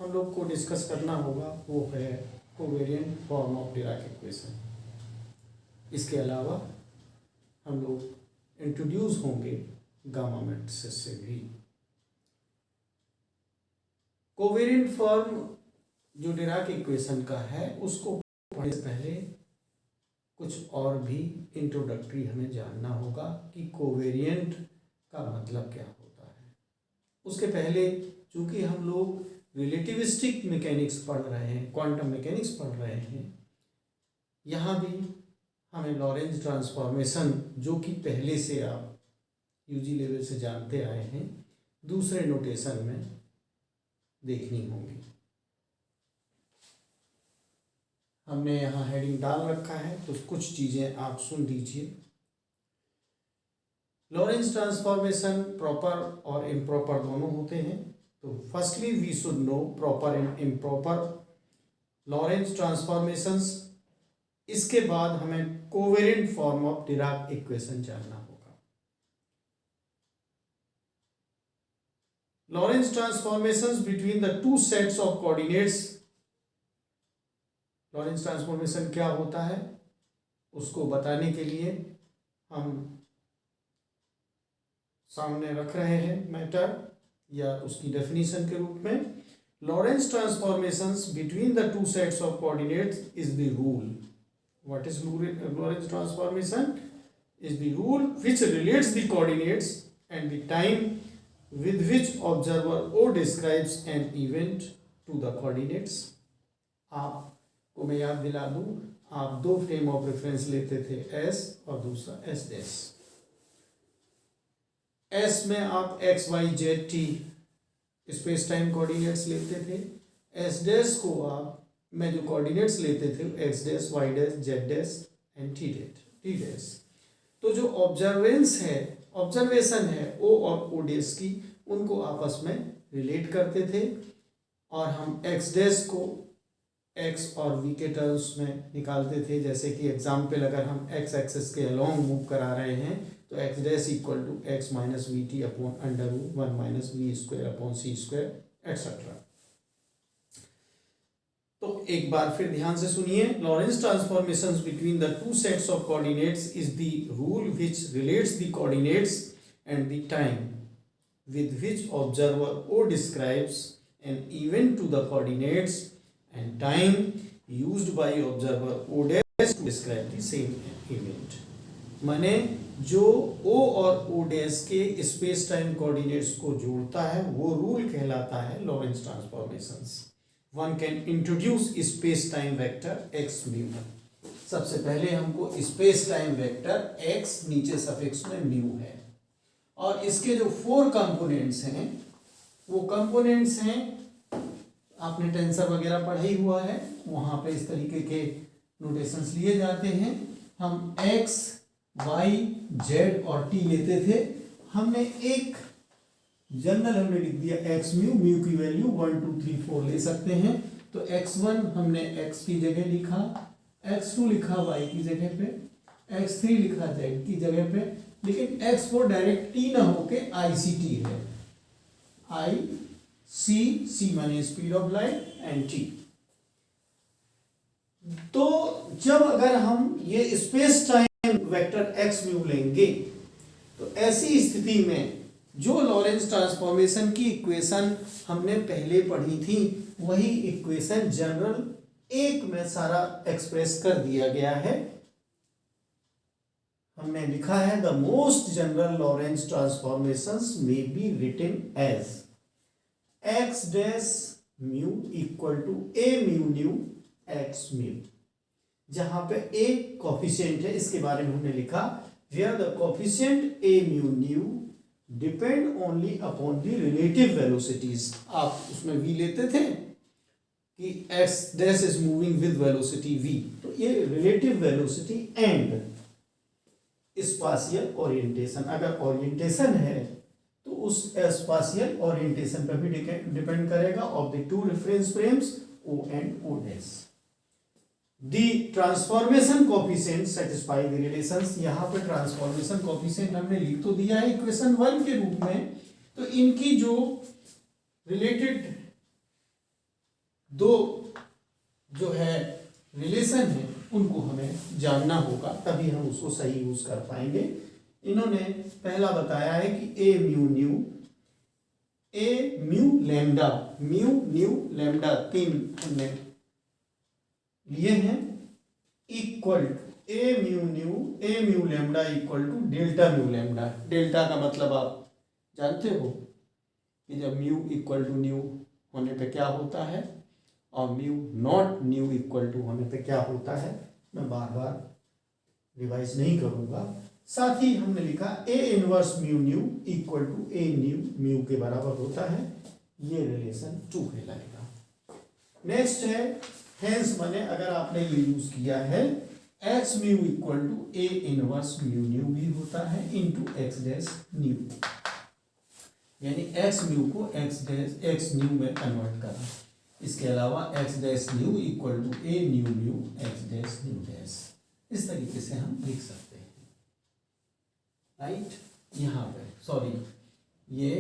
हम लोग को डिस्कस करना होगा वो है covariant form of Dirac equation. इसके अलावा हम लोग इंट्रोड्यूस होंगे गामा मैट्रिसेस से भी। कोवेरिएंट फॉर्म जो डिराक इक्वेशन का है उसको पढ़ने से पहले कुछ और भी इंट्रोडक्टरी हमें जानना होगा कि कोवेरिएंट का मतलब क्या होता है। उसके पहले चूंकि हम लोग रिलेटिविस्टिक मैकेनिक्स पढ़ रहे हैं, क्वांटम मैकेनिक्स पढ़ रहे हैं, यहाँ भी हमें लॉरेंज ट्रांसफॉर्मेशन जो कि पहले से आप यूजी लेवल से जानते आए हैं दूसरे नोटेशन में देखनी होंगी। हमने यहाँ हेडिंग डाल रखा है तो कुछ चीज़ें आप सुन लीजिए। लॉरेंज ट्रांसफॉर्मेशन प्रॉपर और इम्प्रॉपर दोनों होते हैं। तो firstly we should know proper and improper Lorentz transformations. इसके बाद हमें covariant form of Dirac equation जानना होगा। Lorentz transformations between the two sets of coordinates. Lorentz transformation क्या होता है उसको बताने के लिए हम सामने रख रहे हैं मैटर या उसकी डेफिनेशन के रूप में। Lorentz transformations between the two sets of coordinates is the rule. What is Lorentz transformation? Is the rule which relates the coordinates and the time with which observer O describes an event to the coordinates। आपको मैं याद दिला दूं, आप दो frame of reference लेते थे, S और दूसरा S डैश। S में आप x y z t space time coordinates लेते थे। S डैश को आप में जो कोऑर्डिनेट्स लेते थे x dash y dash z dash and t dash. तो जो ऑब्जर्वेशन है O और O डैश की, उनको आपस में रिलेट करते थे और हम x डैश को x और v के टर्म्स में निकालते थे। जैसे कि एग्जाम्पल, अगर हम x एक्सिस के अलोंग मूव करा रहे हैं तो x dash equal to x minus v t upon under root 1 minus v square upon c square etcetera. तो एक बार फिर ध्यान से सुनिए। Lorentz transformations between the two sets of coordinates is the rule which relates the coordinates and the time with which observer O describes an event to the coordinates and time used by observer O dash to describe the same event। माने जो O और O dash के space time coordinates को जोड़ता है वो rule कहलाता है Lorentz transformations. One can introduce space time vector x mu. सबसे पहले हमको स्पेस टाइम वेक्टर x नीचे सफिक्स में म्यू है और इसके जो 4 कंपोनेंट्स हैं वो कंपोनेंट्स हैं, आपने टेंसर वगैरह पढ़ा ही हुआ है, वहाँ पे इस तरीके के नोटेशंस लिए जाते हैं। हम x, y, z और t लेते थे। हमने एक जनरल हमने लिख दिया x म्यू, म्यू की वैल्यू 1 2 3 4 ले सकते हैं। तो x1 हमने x की जगह लिखा, x2 लिखा y की जगह पे, x3 लिखा z की जगह पे, लेकिन x4 डायरेक्ट t ना होके ICT है। C माने speed of light and t। तो जब अगर हम ये space time vector x mu लेंगे तो ऐसी स्थिति में जो लॉरेंज ट्रांसफॉर्मेशन की इक्वेशन हमने पहले पढ़ी थी वही इक्वेशन जनरल एक में सारा एक्सप्रेस कर दिया गया है। हमने लिखा है the most general Lorentz transformations may be written as x dash mu equal to a mu nu x mu, जहां पे a कोफिशिएंट है, इसके बारे में हमने लिखा where the coefficient a mu nu depend only upon the relative velocities. आप उसमें v लेते थे कि x dash is moving with velocity v, तो ये relative velocity and spatial orientation, अगर ओरिएंटेशन है तो उस स्पाशियल ओरिएंटेशन पर भी डिपेंड करेगा of the two reference frames O and O dash. The transformation coefficient satisfy the relations. यहाँ पे ट्रांसफॉर्मेशन कोफिशिएंट हमने लिख तो दिया है इक्वेशन 1 के रूप में, तो इनकी जो रिलेटेड दो जो है रिलेशन है उनको हमें जानना होगा, तभी हम उसको सही यूज कर पाएंगे। इन्होंने पहला बताया है कि A mu nu, A mu lambda, mu nu lambda तीन हमने लिए हैं, equal to A mu nu, A mu lambda equal to delta mu lambda. Delta का मतलब आप जानते हो कि जब म्यू इक्वल टू न्यू होने पे क्या होता है और mu not nu equal to होने पे क्या होता है, मैं बार बार रिवाइज नहीं करूंगा। साथ ही हमने लिखा a inverse mu nu equal to a nu mu के बराबर होता है, ये रिलेशन 2 कहलाएगा। नेक्स्ट है हेंस, माने अगर आपने ये यूज किया है x mu equal to a inverse mu nu भी होता है इनटू एक्स डैश न्यू, यानी एक्स म्यू को एक्स न्यू में कन्वर्ट करना। इसके अलावा x dash nu equal to a nu nu x dash nu dash, इस तरीके से हम लिख सकते हैं, राइट। यहाँ पे सॉरी ये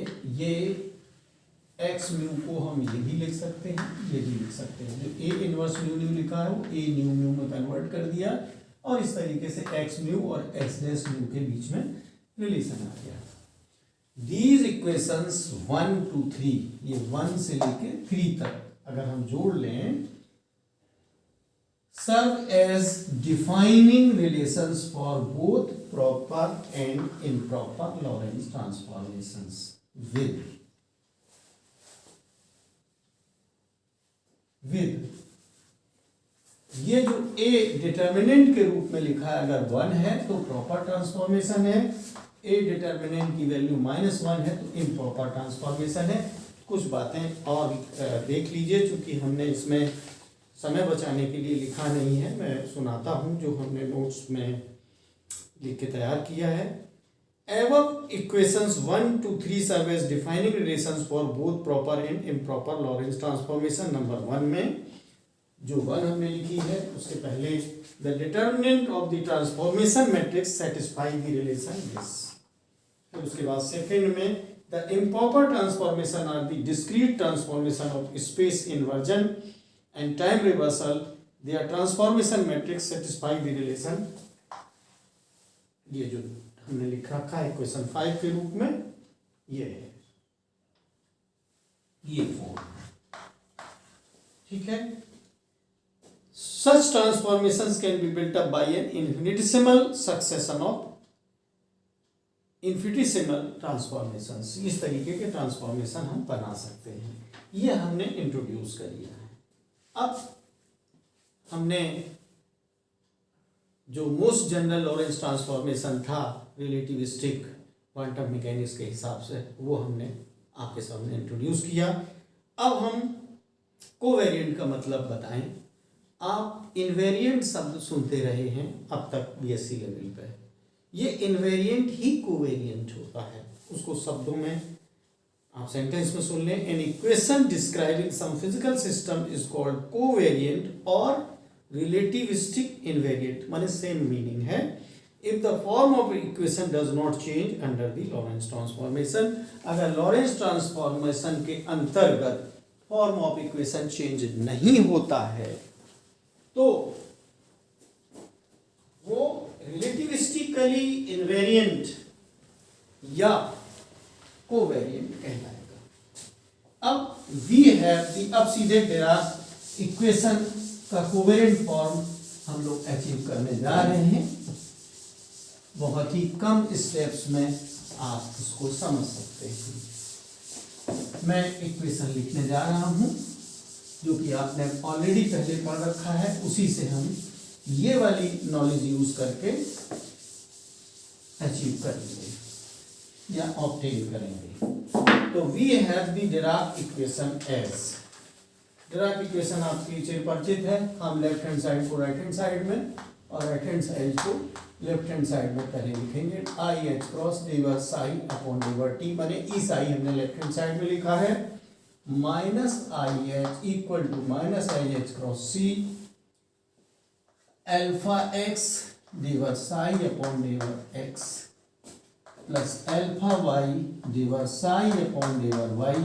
एक्स म्यू को हम ये भी लिख सकते हैं, ये भी लिख सकते हैं। जो ए इनवर्स म्यू न्यू लिखा है वो ए न्यू म्यू में कन्वर्ट कर दिया और इस तरीके से एक्स म्यू और एक्स डैश म्यू के बीच में रिलेशन आ गया। These equations 1 to 3, ये 1 से लेके 3 तक अगर हम जोड़ लें, serve as defining relations for both proper and improper Lorentz transformations with ये जो a डिटर्मिनेंट के रूप में लिखा है, अगर 1 है तो प्रॉपर ट्रांसफॉर्मेशन है, ए डिटर्मिनेंट की वैल्यू -1 है तो इम्प्रॉपर ट्रांसफॉर्मेशन है। कुछ बातें और देख लीजिए, चूंकि हमने इसमें समय बचाने के लिए लिखा नहीं है, मैं सुनाता हूं जो हमने नोट्स में लिख के तैयार किया है। Above equations 1 to 3 serve as defining relations for both proper and improper Lorentz transformation. Number 1 में जो 1 हमने लिखी है उसके पहले the determinant of the transformation matrix satisfy the relation this. फिर उसके बाद सेकंड में the improper transformation are the discrete transformation of space inversion and time reversal, their transformation matrix satisfy the relation. ये जो हमने लिख रखा है इक्वेशन 5 के रूप में, ये है, ये फॉर्म, ठीक है। Such transformations can be built up by an infinitesimal succession of infinitesimal transformations। इस तरीके के ट्रांसफॉर्मेशन हम बना सकते हैं, ये हमने इंट्रोड्यूस कर लिया है। अब हमने जो मोस्ट जनरल लॉरेंस ट्रांसफॉर्मेशन था रिलेटिविस्टिक क्वांटम मैकेनिक्स के हिसाब से, वो हमने आपके सामने इंट्रोड्यूस किया। अब हम कोवेरिएंट का मतलब बताएं। आप इनवेरिएंट शब्द सुनते रहे हैं अब तक बीएससी लेवल पे, ये इनवेरिएंट ही कोवेरिएंट होता है। उसको शब्दों में आप सेंटेंस में सुन लें, an equation describing some physical system is called covariant और रिलेटिविस्टिक इनवेरिएंट, माने सेम मीनिंग है। If the form of equation does not change under the Lorentz transformation, अगर लॉरेंस ट्रांसफॉर्मेशन के अंतर्गत फॉर्म ऑफ इक्वेशन चेंज नहीं होता है तो वो रिलेटिविस्टिकली इनवेरिएंट या कोवेरिएंट कहलाएगा। अब वी हैव दी, अब सीधे डिराक इक्वेशन का कोवेरिएंट फॉर्म हम लोग अचीव करने जा रहे हैं। बहुत ही कम स्टेप्स में आप इसको समझ सकते हैं। मैं इक्वेशन लिखने जा रहा हूं जो कि आपने ऑलरेडी पहले पढ़ रखा है, उसी से हम ये वाली नॉलेज यूज करके अचीव करेंगे या ऑब्टेन करेंगे। तो we have the Dirac equation as, Dirac equation आपकी चिरपरिचित है। हम लेफ्ट हैंड साइड को राइट हैंड साइड में और राइट हैंड साइड को लेफ्ट हैंड साइड में पहले लिखेंगे। आई एच क्रॉस डिवर साई अपॉन डिवर टी, माने ई साई हमने लेफ्ट हैंड साइड में लिखा है, minus I H equal to minus I H cross C alpha X डिवर साई अपॉन डिवर एक्स प्लस अल्फा वाई डिवर साई अपॉन डिवर वाई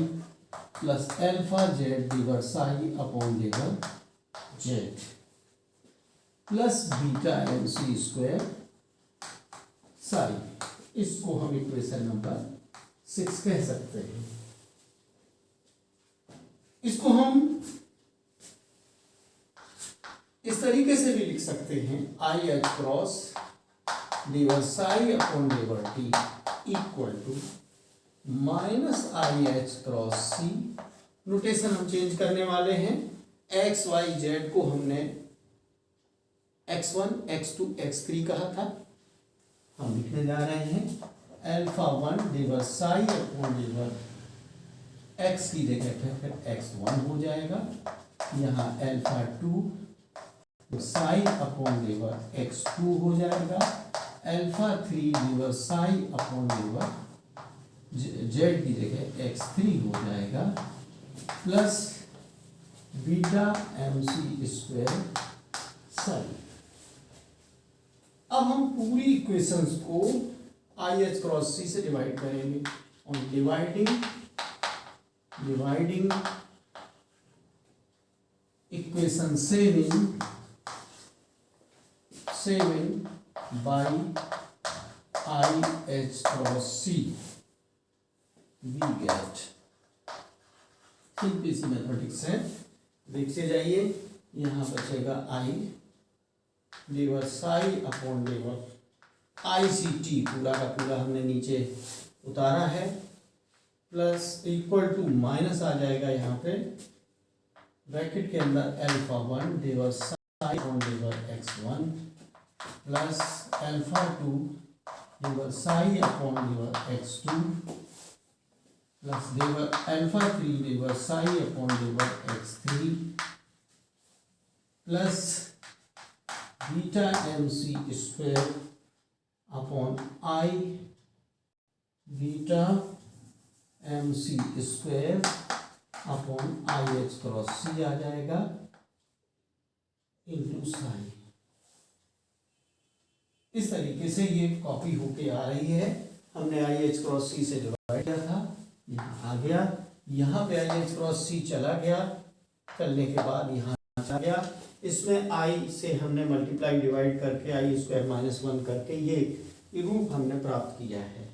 प्लस अल्फा जेड डिवर साई अपॉन डिवर Z plus beta M C square psi. इसको हम equation number 6 कह सकते हैं। इसको हम इस तरीके से भी लिख सकते हैं, आई एच क्रॉस डिवर साई अपॉन डिवर T equal to minus I H cross C. Notation हम चेंज करने वाले हैं। एक्स वाई जेड को हमने x1 x2 x3 कहा था, हम लिखने जा रहे हैं अल्फा 1 डिवर साई अपॉन डिवर x की जगह फिर x1 हो जाएगा। यहाँ अल्फा 2 साई अपॉन डिवर x2 हो जाएगा। अल्फा 3 डिवर साई अपॉन डिवर जेड की जगह x3 हो जाएगा plus beta M C square psi. अब हम पूरी इक्वेशंस को आई एच क्रॉस सी से डिवाइड करेंगे और dividing equation 7 by I H cross C we get. Simple सी मैथमेटिक्स है, देखते जाइए। यहाँ बचेगा आई डिवर साई अपॉन डिवर आई सी टी, पूरा का पूरा हमने नीचे उतारा है, प्लस इक्वल टू माइनस आ जाएगा यहाँ पे ब्रैकेट के अंदर अल्फा 1 डिवर साई अपॉन डिवर x1 प्लस अल्फा 2 डिवर साई अपॉन डिवर x2 प्लस डिवर अल्फा 3 डिवर साई अपॉन डिवर x3 plus beta M C square upon I beta M C square upon I H cross C आ जाएगा इंटू साई। इस तरीके से ये कॉपी होके आ रही है। हमने आई एच क्रॉस सी से डिवाइड किया था, यहाँ आ गया, यहाँ पे आई एच क्रॉस सी चला गया, चलने के बाद यहाँ आ गया। इसमें आई से हमने मल्टीप्लाई डिवाइड करके आई स्क्वायर माइनस 1 करके ये रूप हमने प्राप्त किया है।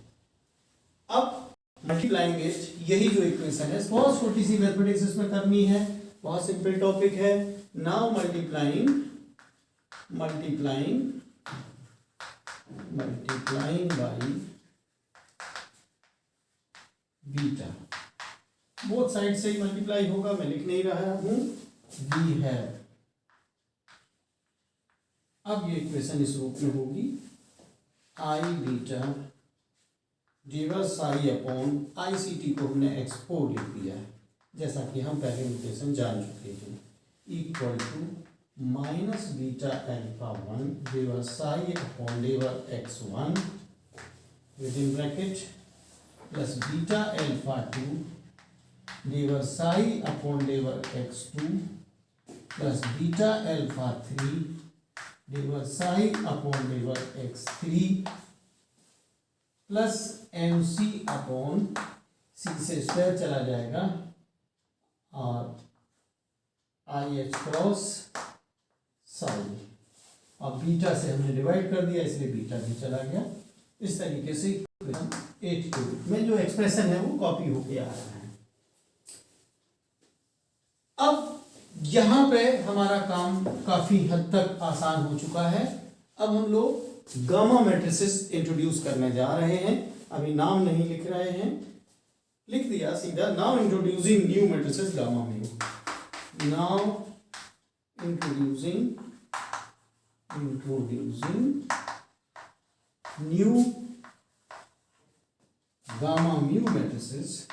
अब मल्टीप्लाइंग इट, यही जो इक्वेशन है, बहुत छोटी सी मैथमेटिक्स इसमें करनी है, बहुत सिंपल टॉपिक है। Now multiplying by beta, both side से ही मल्टीप्लाई होगा, मैं लिख नहीं रहा हूं, वी है। अब ये इक्वेशन इस रूप में होगी, आई बीटा डिवर psi upon I C T को हमने x4 लिख दिया है, जैसा कि हम पहले इक्वेशन जान चुके थे, equal to minus beta alpha 1 डिवर साई अपॉन डिवर x1 with in bracket plus beta alpha 2 डिवर साई अपॉन डिवर x2 प्लस बीटा अल्फा 3 डिवर साई अपॉन डिवर x3 plus M C upon C से स्क्वायर चला जाएगा और आई एच क्रॉस साई, और बीटा से हमने डिवाइड कर दिया इसलिए बीटा भी चला गया। इस तरीके से 8 के रूप में जो एक्सप्रेशन है वो कॉपी होके आ रहा है। अब यहाँ पे हमारा काम काफी हद तक आसान हो चुका है। अब हम लोग गामा मैट्रिसेस इंट्रोड्यूस करने जा रहे हैं। अभी नाम नहीं लिख रहे हैं, लिख दिया सीधा। Now introducing new matrices gamma mu. Now introducing new gamma mu matrices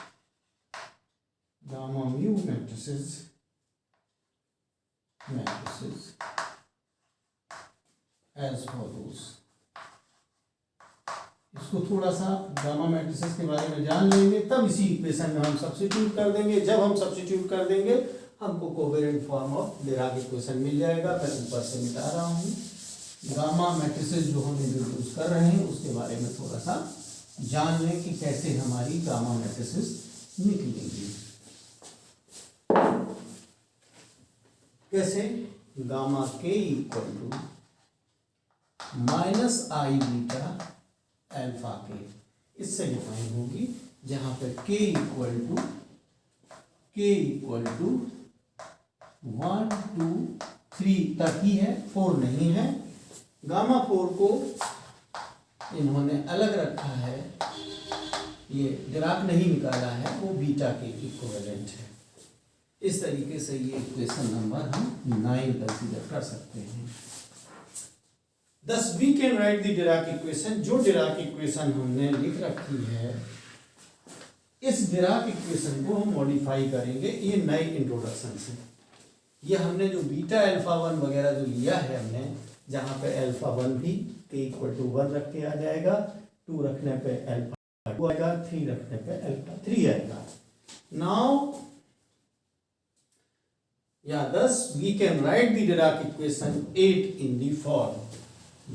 as follows। इसको थोड़ा सा गामा मैट्रिसेस के बारे में जान लेंगे, तब इसी इक्वेशन में हम सब्स्टिट्यूट कर देंगे। जब हम सब्स्टिट्यूट कर देंगे हमको covariant form of Dirac equation मिल जाएगा। मैं ऊपर से मिटा रहा हूँ। गामा मैट्रिसेस जो हम इंट्रोड्यूस कर रहे हैं उसके बारे में थोड़ा सा जान लें कि कैसे हमारी गामा मैट्रिसेस निकलेंगी। कैसे? गामा के equal to minus I beta alpha के, इससे डिफाइन होगी, जहां पे के इक्वल टू 1 2 3 तक ही है, 4 नहीं है। गामा 4 को इन्होंने अलग रखा है, ये डिराक नहीं निकाला है, वो बीटा के इक्विवेलेंट है। इस तरीके से ये इक्वेशन नंबर हम 9 कंसीडर कर सकते हैं। Thus we can write the Dirac equation। जो डिराक इक्वेशन हमने लिख रखी है, इस डिराक इक्वेशन को हम मॉडिफाई करेंगे। ये नई इंट्रोडक्शन से, ये हमने जो बीटा अल्फा 1 वगैरह जो लिया है हमने, जहाँ पे अल्फा 1 भी के इक्वल टू 1 रख के आ जाएगा, 2 रखने पे अल्फा 2 आएगा, 3 रखने पे अल्फा 3 आएगा। Now thus we can write the Dirac equation 8 in the form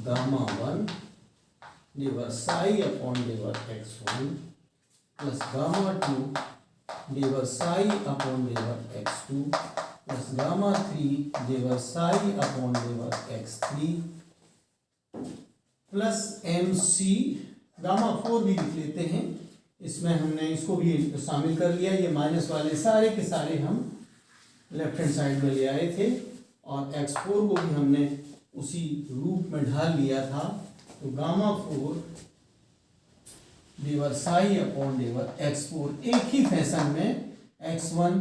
gamma 1 divided psi upon divided x1 plus gamma 2 divided psi upon divided x2 plus gamma 3 divided psi upon divided x3 plus mc gamma 4 भी लिख लेते हैं। इसमें हमने इसको भी शामिल कर लिया। ये माइनस वाले सारे के सारे हम लेफ्ट हैंड साइड में ले आए थे, और x4 को भी हमने उसी रूप में ढाल लिया था। तो gamma 4 divide psi upon divide x4 एक ही फैशन में x1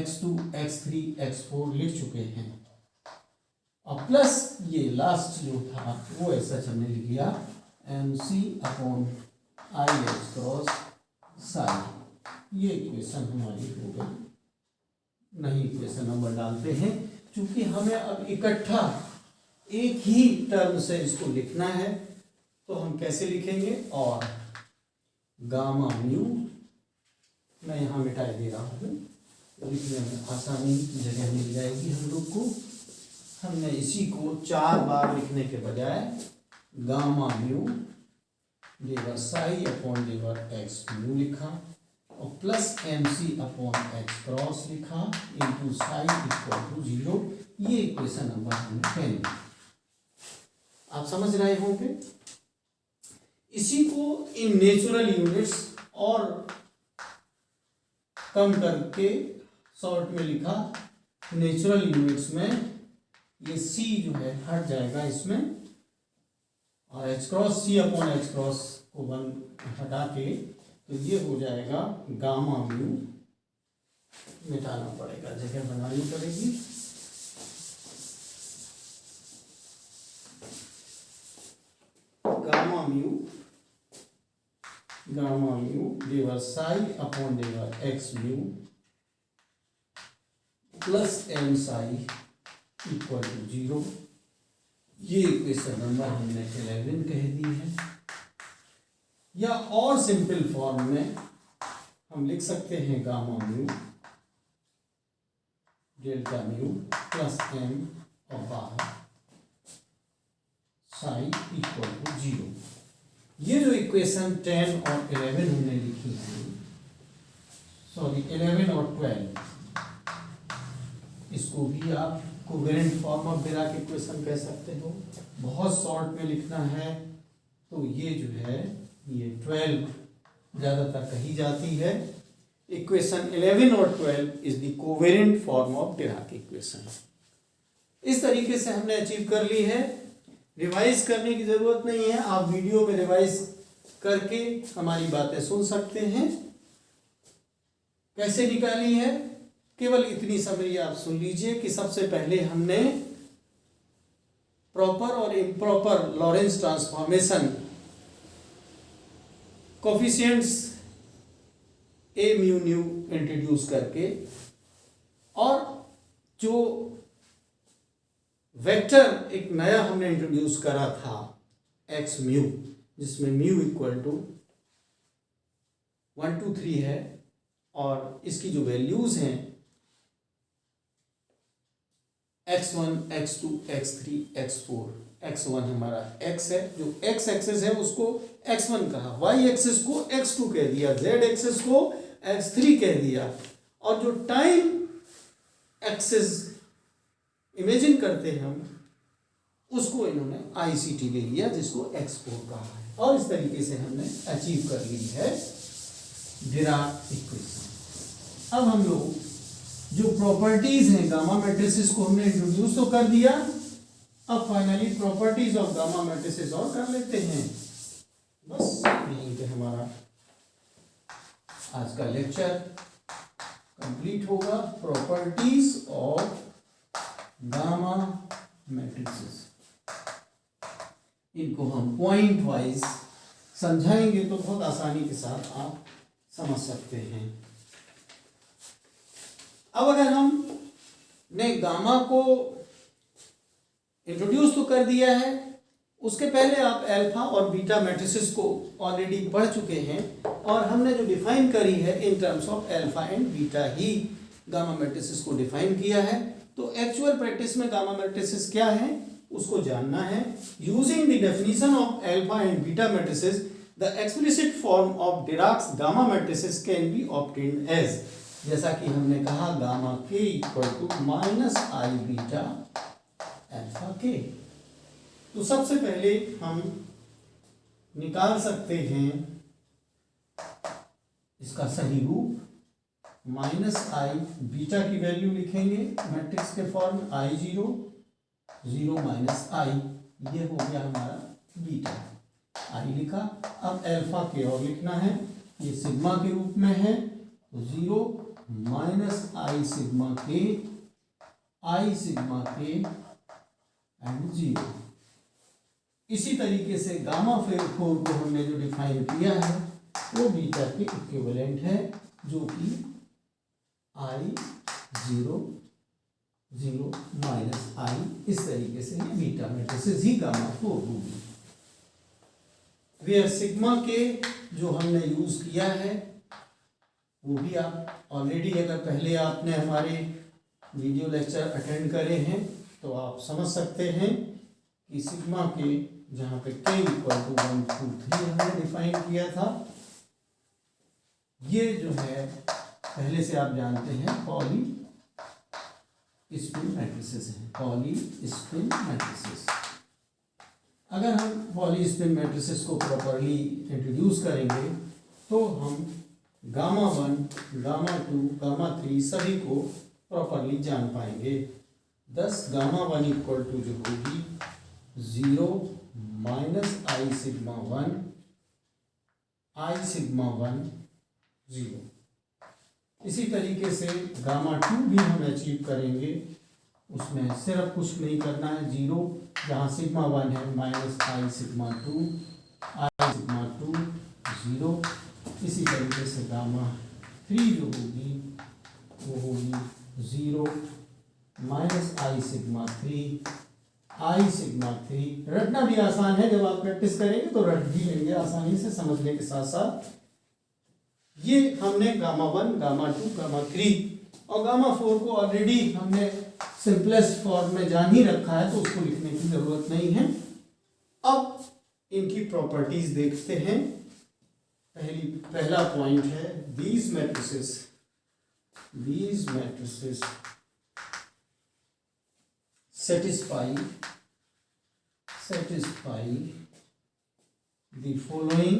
x2 x3 x4 लिख चुके हैं, और प्लस ये लास्ट जो था वो ऐसा हमने लिख लिया mc upon I x cross Sai. ये इक्वेशन हमारी हो गई। नहीं इक्वेशन नंबर डालते हैं, क्योंकि हमें अब इकट्ठा एक ही टर्म से इसको लिखना है, तो हम कैसे लिखेंगे? और गामा म्यू मैं यहाँ मिटा दे रहा हूँ, लिखने में आसानी जगह मिल जाएगी हम लोग को। हमने इसी को 4 बार लिखने के बजाय gamma mu divide psi upon divide x mu लिखा, और plus mc upon x cross लिखा इंटू साई इक्वल टू 0। ये इक्वेशन नंबर हमने 10। आप समझ रहे होंगे। इसी को इन नेचुरल यूनिट्स और कम करके शॉर्ट में लिखा। नेचुरल यूनिट्स में ये c जो है हट जाएगा इसमें, और एच क्रॉस सी अपॉन एच क्रॉस को 1 हटा के, तो ये हो जाएगा गामा म्यू, मिटाना पड़ेगा, जगह बनानी पड़ेगी। Gamma mu divide psi upon divide x mu plus m psi equal to 0। ये इक्वेशन नंबर हमने 11 कह दी है। या और सिंपल फॉर्म में हम लिख सकते हैं gamma mu delta mu plus m और बाहर साई इक्वल टू 0। ये जो इक्वेशन 10 और 11 हमने लिखी है, सॉरी 11 और 12, इसको भी आप covalent form of Dirac equation कह सकते हो। बहुत शॉर्ट में लिखना है तो ये जो है ये 12 ज़्यादातर कही जाती है। इक्वेशन 11 और 12 is the covalent form of Dirac equation. इस तरीके से हमने अचीव कर ली है। रिवाइज करने की ज़रूरत नहीं है, आप वीडियो में रिवाइज करके हमारी बातें सुन सकते हैं। कैसे निकाली है, केवल इतनी समरी आप सुन लीजिए कि सबसे पहले हमने प्रॉपर और इम्प्रॉपर लॉरेंस ट्रांसफॉर्मेशन कोफिशिएंट्स ए म्यू न्यू इंट्रोड्यूस करके, और जो वेक्टर एक नया हमने इंट्रोड्यूस करा था एक्स म्यू, जिसमें म्यू इक्वल टू 1 2 3 है, और इसकी जो वैल्यूज हैं x1 x2 x3 x4, x1 हमारा x है, जो x एक्सिस है उसको x1 कहा, y एक्सिस को x2 कह दिया, z एक्सिस को x3 कह दिया, और जो टाइम एक्सिस इमेजिन करते हैं हम, उसको इन्होंने ICT ले लिया, जिसको एक्स4 कहा है, और इस तरीके से हमने अचीव कर ली है डिराक इक्वेशन। अब हम लोग जो प्रॉपर्टीज हैं गामा मैट्रिसेस को हमने इंट्रोड्यूस तो कर दिया, अब finally properties of gamma matrices और कर लेते हैं। बस यहीं पे हमारा आज का लेक्चर कंप्लीट होगा। प्रॉपर्टीज ऑफ गामा मैट्रिसेस, इनको हम पॉइंट वाइज समझाएंगे तो बहुत आसानी के साथ आप समझ सकते हैं। अब अगर हम ने गामा को इंट्रोड्यूस तो कर दिया है, उसके पहले आप अल्फा और बीटा मैट्रिसेस को ऑलरेडी पढ़ चुके हैं, और हमने जो डिफाइन करी है in terms of alpha and beta ही गामा मैट्रिसेस को डिफाइन किया है। तो एक्चुअल प्रैक्टिस में गामा मैट्रिसेस क्या है उसको जानना है। Using the definition of alpha and beta matrices, the explicit form of Dirac's gamma matrices can be obtained as, जैसा कि हमने कहा गामा के equal to minus I beta alpha के। तो सबसे पहले हम निकाल सकते हैं इसका सही रूप, माइनस आई बीटा की वैल्यू लिखेंगे मैट्रिक्स के फॉर्म I0 0 माइनस आई, ये हो गया हमारा बीटा, आई लिखा। अब अल्फा के और लिखना है, ये सिग्मा के रूप में है, तो 0 माइनस आई सिग्मा के एंड 0। इसी तरीके से गामा 4 को हमने जो डिफाइन किया है वो बीटा के इक्विवेलेंट है, जो कि I0 0 माइनस आई। इस तरीके से ये बीटा मैट्रिसेस ही गामा 4 होगी। वेयर सिग्मा के जो हमने यूज किया है वो भी आप ऑलरेडी, अगर पहले आपने हमारे वीडियो लेक्चर अटेंड करे हैं तो आप समझ सकते हैं कि सिग्मा के जहाँ पे k इक्वल टू 1 2 3 हमने डिफाइन किया था, ये जो है पहले से आप जानते हैं पॉली स्पिन मैट्रिसेस हैं, पॉली स्पिन मैट्रिसेस। अगर हम पॉली स्पिन मैट्रिसेस को प्रॉपरली इंट्रोड्यूस करेंगे तो हम गामा 1 गामा 2 गामा 3 सभी को प्रॉपरली जान पाएंगे। 10 गामा 1 इक्वल टू जो होगी 0 माइनस आई सिग्मा 1 आई सिग्मा 1 0। इसी तरीके से गामा 2 भी हम अचीव करेंगे, उसमें सिर्फ कुछ नहीं करना है, 0 जहाँ सिग्मा 1 है माइनस आई सिग्मा 2 आई सिग्मा 2 0। इसी तरीके से गामा 3 जो होगी वो होगी 0 माइनस आई सिग्मा 3 आई सिग्मा 3। रटना भी आसान है, जब आप प्रैक्टिस करेंगे तो रट भी लेंगे आसानी से समझने के साथ साथ। ये हमने गामा 1 गामा 2 गामा 3 और गामा 4 को ऑलरेडी हमने सिंपलेस्ट फॉर्म में जान ही रखा है, तो उसको लिखने की जरूरत नहीं है। अब इनकी प्रॉपर्टीज देखते हैं। पहला पॉइंट है, these matrices satisfy the following।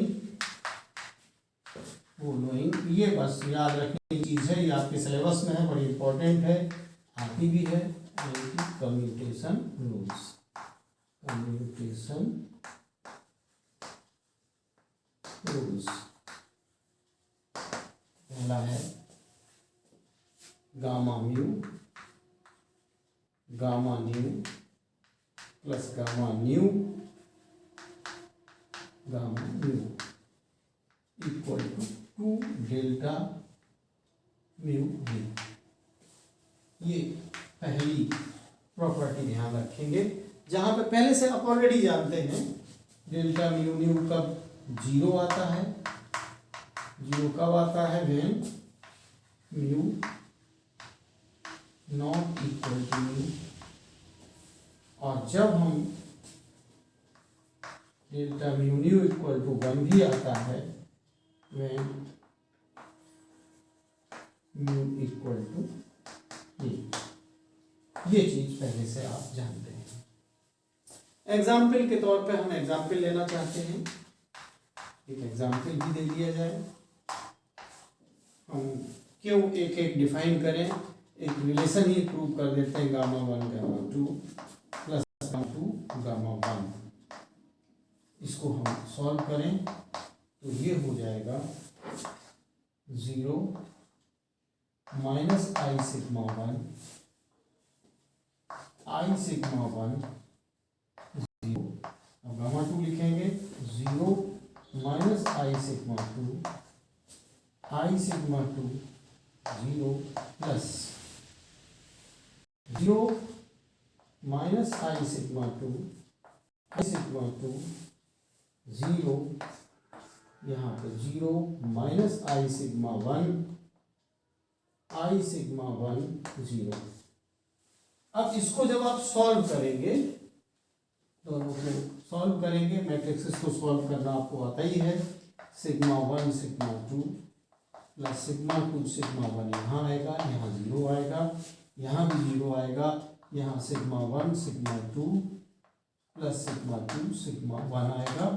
ये बस याद रखने की चीज है, ये आपके सिलेबस में है, बड़ी इंपॉर्टेंट है, आती भी है। कम्यूटेशन रूल्स, पहला है gamma mu plus gamma nu equal to 2 delta mu nu. ये पहली प्रॉपर्टी ध्यान रखेंगे, जहां पे पहले से आप ऑलरेडी जानते हैं डेल्टा म्यू न्यू कब 0 आता है, 0 कब आता है, when mu not equal to mu. और जब हम delta mu nu equal to 1 भी आता है, when mu equal to a. ये चीज पहले से आप जानते हैं। एग्जाम्पल के तौर पे हम एग्जाम्पल लेना चाहते हैं, एक एग्जाम्पल भी दे दिया जाए। हम क्यों एक एक डिफाइन करें, एक रिलेशन ही प्रूव कर देते हैं, gamma 1 gamma 2 plus gamma 2 gamma 1। इसको हम सॉल्व करें तो ये हो जाएगा 0 माइनस आई सिग्मा 1 आई सिग्मा 1 0। अब गामा 2 लिखेंगे 0 माइनस आई सिग्मा 2 आई सिग्मा 2 0 प्लस 0 माइनस आई सिग्मा 2 आई सिग्मा 2 0, यहाँ पे 0 माइनस आई सिग्मा 1 आई सिग्मा 1 0। अब इसको जब आप सॉल्व करेंगे, दोनों को सॉल्व करेंगे, मैट्रिक्स को सॉल्व करना आपको आता ही है। Sigma 1 sigma 2 plus sigma 2 sigma 1 यहाँ आएगा, यहाँ 0 आएगा, यहाँ भी 0 आएगा, यहाँ sigma 1 sigma 2 plus sigma 2 sigma 1 आएगा।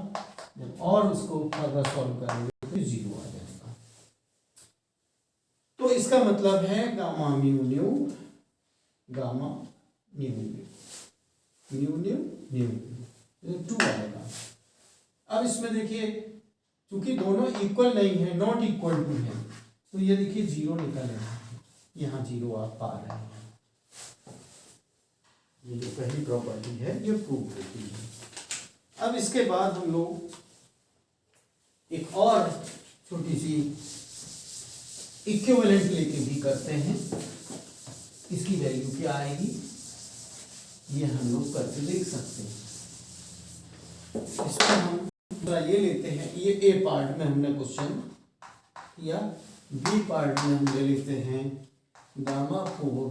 जब और उसको फर्दर सॉल्व करेंगे तो 0 आ जाएगा। तो इसका मतलब है gamma mu new gamma new new new new new new 2 आएगा। अब इसमें देखिए, क्योंकि दोनों इक्वल नहीं है, नॉट इक्वल टू है, तो ये देखिए 0 निकल रहा है, यहाँ 0 आप पा रहे हैं। ये जो पहली प्रॉपर्टी है ये प्रूव होती है। अब इसके बाद हम लोग एक और छोटी सी इक्विवेलेंट लेके भी करते हैं। इसकी वैल्यू क्या आएगी ये हम लोग करके देख सकते हैं। इसमें हम ये लेते हैं, ये ए पार्ट में हमने क्वेश्चन किया, बी पार्ट में हम ले लेते हैं गामा 4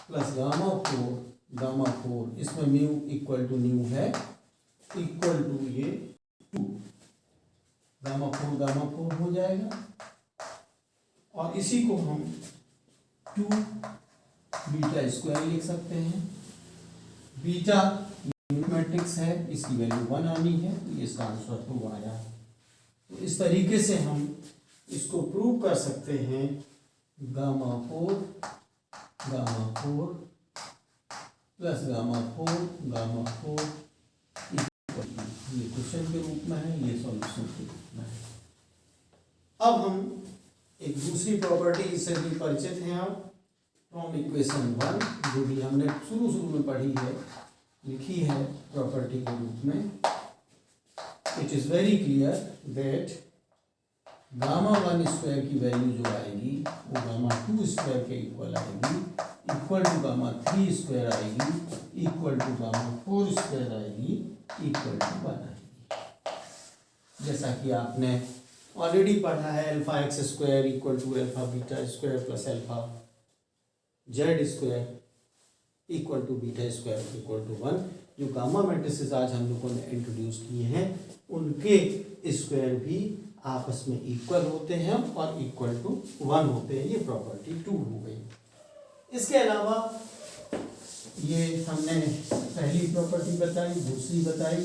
प्लस गामा 4 इसमें म्यू इक्वल टू न्यू है, इक्वल टू ये 2 गामा 4 हो जाएगा। और इसी को हम 2 बीटा स्क्वायर लिख सकते हैं। बीटा मैट्रिक्स है, इसकी वैल्यू 1 आनी है, तो इसका आंसर 2 आया। तो इस तरीके से हम इसको प्रूव कर सकते हैं गामा 4 प्लस गामा 4 ये क्वेश्चन के रूप में है, ये सॉल्यूशन के रूप में है। अब हम एक दूसरी प्रॉपर्टी से भी परिचित हैं आप, फ्रॉम इक्वेशन 1, जो भी हमने शुरू में पढ़ी है, लिखी है प्रॉपर्टी के रूप में। It is very clear that gamma 1 square की वैल्यू जो आएगी वो गामा 2 स्क्वायर के इक्वल आएगी, इक्वल टू गामा 3 स्क्वायर आएगी, इक्वल टू गामा 4 स्क्वायर आएगी, इक्वल टू 1 आएगी। जैसा कि आपने ऑलरेडी पढ़ा है, alpha x square equal to alpha beta square plus alpha z square equal to beta square equal to 1। जो गामा मैट्रिसेस आज हम लोगों ने इंट्रोड्यूस किए हैं, उनके स्क्वायर भी आपस में इक्वल होते हैं और इक्वल टू 1 होते हैं। ये प्रॉपर्टी 2 हो गई। इसके अलावा ये हमने पहली प्रॉपर्टी बताई, दूसरी बताई,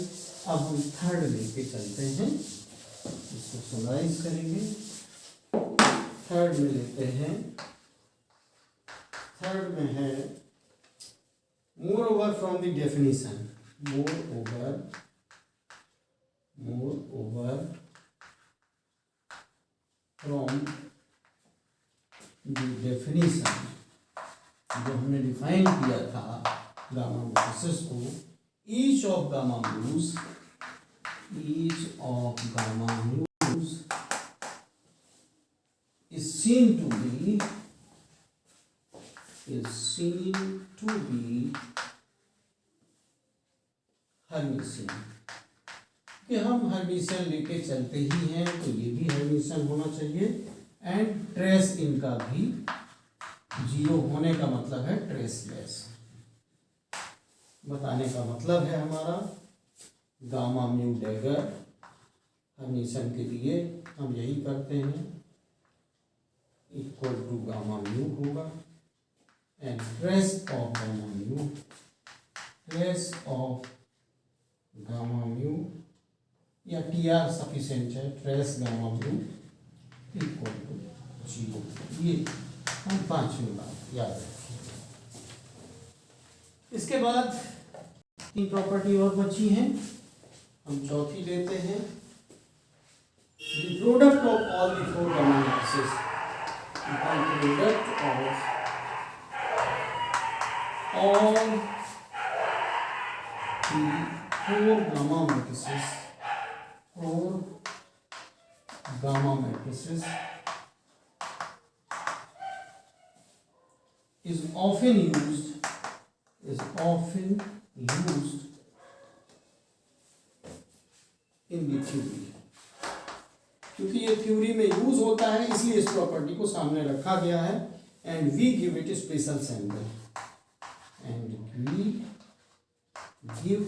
अब हम थर्ड लेके चलते हैं, इसको समराइज करेंगे। थर्ड में लेते हैं, थर्ड में है moreover from the definition, moreover from the definition, जो हमने डिफाइन किया था गामा मैट्रिसेस को, each of gamma mu's is seen to be Hermitian. कि हम हर्मिशियन लेके चलते ही हैं, तो ये भी हर्मिशियन होना चाहिए। एंड ट्रेस इनका भी 0 होने का मतलब है ट्रेसलेस। बताने का मतलब है हमारा गामा म्यू डैगर हर्मिशियन के लिए हम यही करते हैं, इक्वल टू गामा म्यू होगा and trace of gamma mu, trace of gamma mu या TR सफिशिएंट है, trace gamma mu equal to 0। ये हम पांचवी बात याद रखें। इसके बाद तीन प्रॉपर्टी और बची हैं, हम चौथी लेते हैं। The product of all the four gamma matrices, the product of all the four gamma matrices, four gamma matrices is often used in the theory। क्योंकि ये थ्योरी में यूज होता है इसलिए इस प्रॉपर्टी को सामने रखा गया है। And we give it special symbol, and we give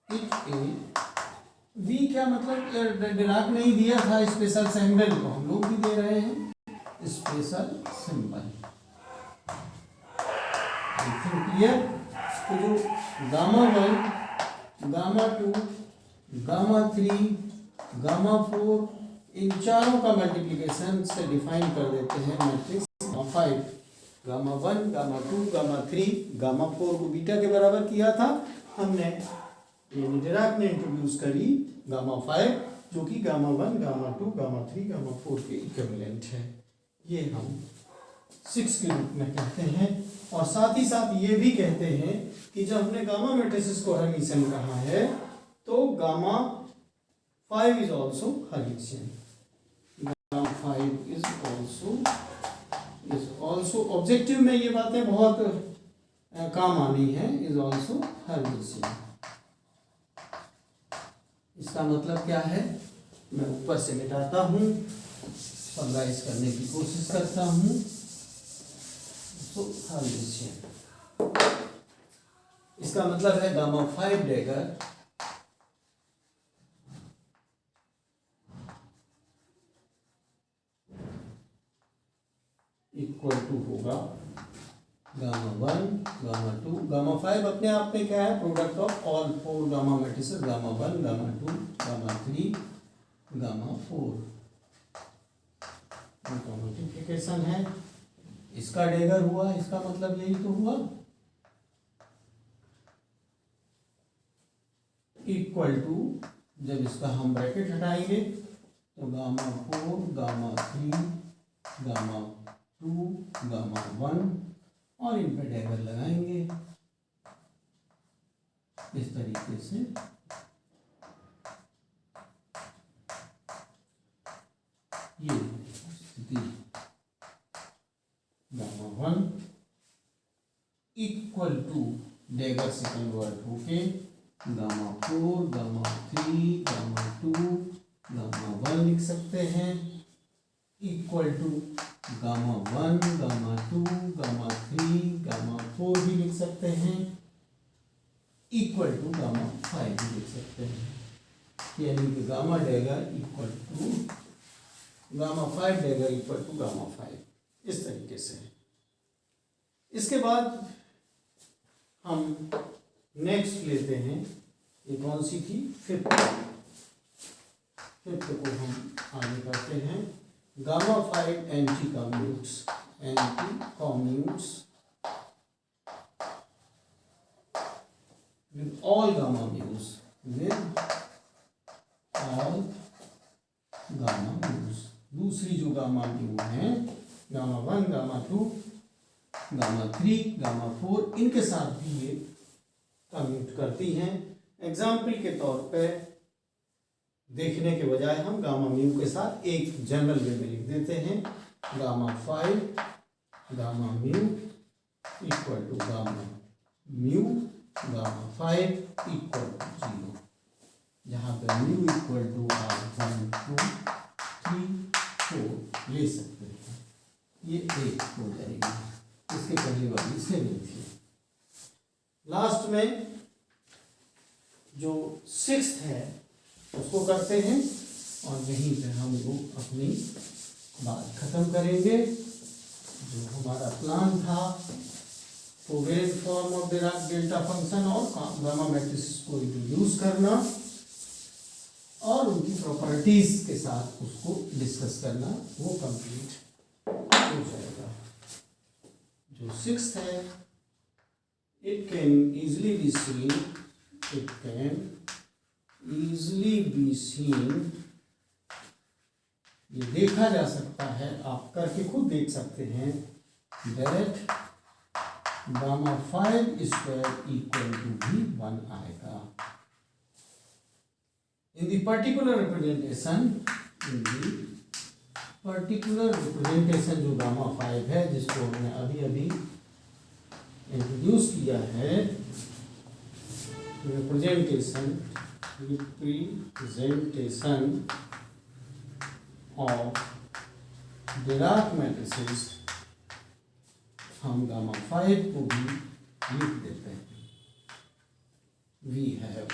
it a, we क्या मतलब डिराक नहीं दिया था स्पेशल सिंबल, तो हम लोग भी दे रहे हैं स्पेशल सिंबल। क्लियर? तो जो गामा 1, गामा 2, गामा 3, गामा 4 इन चारों का मल्टीप्लिकेशन से डिफाइन कर देते हैं matrix gamma 5। Gamma 1, gamma 2, gamma 3, gamma 4 को बीटा के बराबर किया था हमने, यानी डिराक ने इंट्रोड्यूस करी गामा 5 जो कि गामा 1, गामा 2, गामा 3, गामा 4 के इक्विवेलेंट है। ये हम 6 के रूप में कहते हैं। और साथ ही साथ ये भी कहते हैं कि जब हमने गामा मैट्रिसेस को हर्मिशियन कहा है तो gamma 5 is also Hermitian. Gamma 5 is also objective में ये बातें बहुत काम आनी है, इज ऑल्सो हर्मिशियन। इसका मतलब क्या है, मैं ऊपर से मिटाता हूं, समराइज करने की कोशिश करता हूं। तो हर्मिशियन इसका मतलब है गामा 5 डैगर इक्वल टू होगा गामा 1, गामा 2, गामा 5 अपने आप में क्या है, product of all four gamma matrices, gamma 1, gamma 2, gamma 3, gamma 4 का मल्टीप्लिकेशन है। इसका डेगर हुआ, इसका मतलब यही तो हुआ, इक्वल टू, जब इसका हम ब्रैकेट हटाएंगे तो गामा 4, गामा 3, गामा 2, गामा 1 और इन पे डेगर लगाएंगे इस तरीके से। ये स्थिति गामा 1 इक्वल टू डेगर से कन्वर्ट होके गामा 4, गामा 3, गामा 2, गामा 1 लिख सकते हैं, equal to gamma 1, gamma 2, gamma 3, gamma 4 भी लिख सकते हैं, इक्वल टू गामा 5 भी लिख सकते हैं। यानी कि gamma dagger equal to gamma 5 dagger equal to gamma 5, इस तरीके से। इसके बाद हम नेक्स्ट लेते हैं, ये कौन सी थी, फिफ्थ को हम आगे करते हैं। Gamma 5 anti commutes with all gamma mu's, दूसरी जो गामा म्यू है, गामा 1, गामा 2, गामा 3, गामा 4, इनके साथ भी ये कम्यूट करती हैं। एग्जाम्पल के तौर पे देखने के बजाय हम गामा म्यू के साथ एक जनरल वे में लिख देते हैं, gamma 5 gamma mu equal to gamma mu gamma 5 equal to 0, जहाँ पे म्यू इक्वल टू 1, 2, 3, 4 ले सकते हैं। ये एक हो जाएगी, इसके पहले वाली से नहीं थी। लास्ट में जो 6th है उसको करते हैं और यहीं पे हम लोग अपनी बात खत्म करेंगे। जो हमारा प्लान था covariant form of Dirac delta function और गामा मैट्रिसेस को इंट्रोड्यूस करना और उनकी प्रॉपर्टीज के साथ उसको डिस्कस करना, वो कंप्लीट हो जाएगा। जो सिक्स्थ है, it can easily be seen, it can easily be seen, ये देखा जा सकता है, आप करके खुद देख सकते हैं, that gamma 5 square equal to भी 1 आएगा। In the particular representation, in the particular representation जो गामा 5 है, जिसको हमने अभी अभी इंट्रोड्यूस किया है, representation of Dirac matrices, हम गामा 5 को भी लिख देते हैं। We have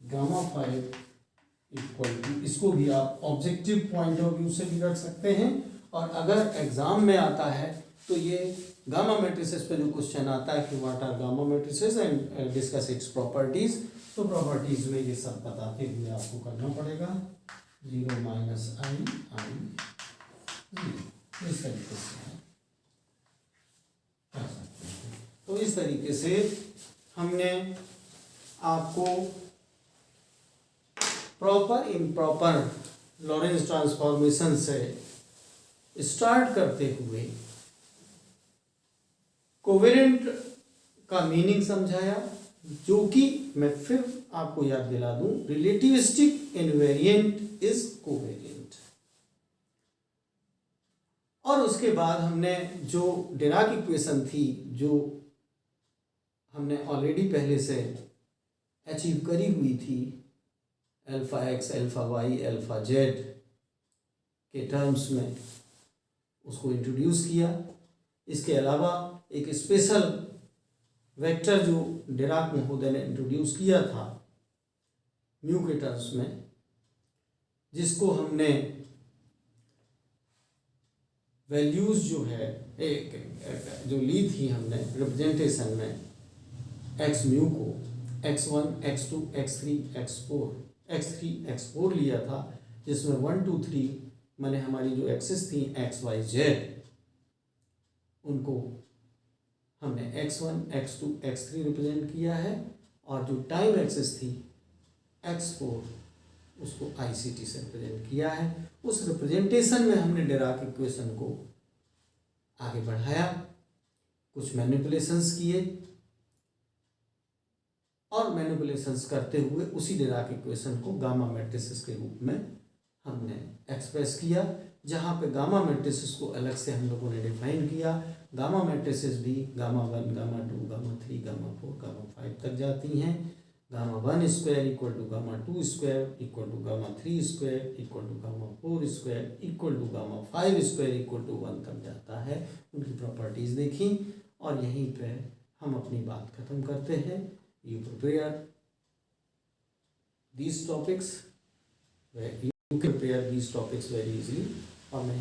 gamma 5 equal to, इसको भी आप ऑब्जेक्टिव पॉइंट ऑफ व्यू से भी रख सकते हैं, और अगर एग्जाम में आता है तो ये गामा मैट्रिसेस पे जो क्वेश्चन आता है कि what are gamma matrices and discuss its properties, तो प्रॉपर्टीज में ये सब बताते हुए आपको करना पड़ेगा। 0 माइनस आई इस तरीके से कर सकते हैं। तो इस तरीके से हमने आपको प्रॉपर इम्प्रॉपर लॉरेंस ट्रांसफॉर्मेशन से स्टार्ट करते हुए कोवेरिएंट का मीनिंग समझाया, जो कि मैं फिर आपको याद दिला दूं, रिलेटिविस्टिक इनवेरिएंट इज कोवेरिएंट। और उसके बाद हमने जो डिराक इक्वेशन थी, जो हमने ऑलरेडी पहले से अचीव करी हुई थी, alpha X, alpha Y, alpha Z के टर्म्स में, उसको इंट्रोड्यूस किया। इसके अलावा एक स्पेशल वेक्टर जो डिराक महोदय ने इंट्रोड्यूस किया था म्यू के टर्म्स में, जिसको हमने वैल्यूज जो है जो ली थी हमने रिप्रेजेंटेशन में, एक्स म्यू को x1, x2, x3, x4 लिया था, जिसमें 1 2 3 मैंने हमारी जो एक्सिस थी x y z, उनको हमने x1, x2, x3 रिप्रेजेंट किया है, और जो टाइम एक्सिस थी x4, उसको ICT से रिप्रेजेंट किया है। उस रिप्रेजेंटेशन में हमने डिराक इक्वेशन को आगे बढ़ाया, कुछ मैनिपुलेशंस किए, और मैनिपुलेशंस करते हुए उसी डिराक इक्वेशन को गामा मैट्रिसेस के रूप में हमने एक्सप्रेस किया, जहाँ पे गामा मैट्रिसेस को अलग से हम लोगों ने डिफाइन किया। गामा मैट्रिसेस भी gamma 1, gamma 2, gamma 3, gamma 4, gamma 5 तक जाती हैं। Gamma 1 square equal to gamma 2 square equal to gamma 3 square equal to gamma 4 square equal to gamma 5 square equal to 1 तक जाता है। उनकी प्रॉपर्टीज देखी, और यहीं पे हम अपनी बात खत्म करते हैं। You prepare these topics, you can prepare these topics very easily, और मैं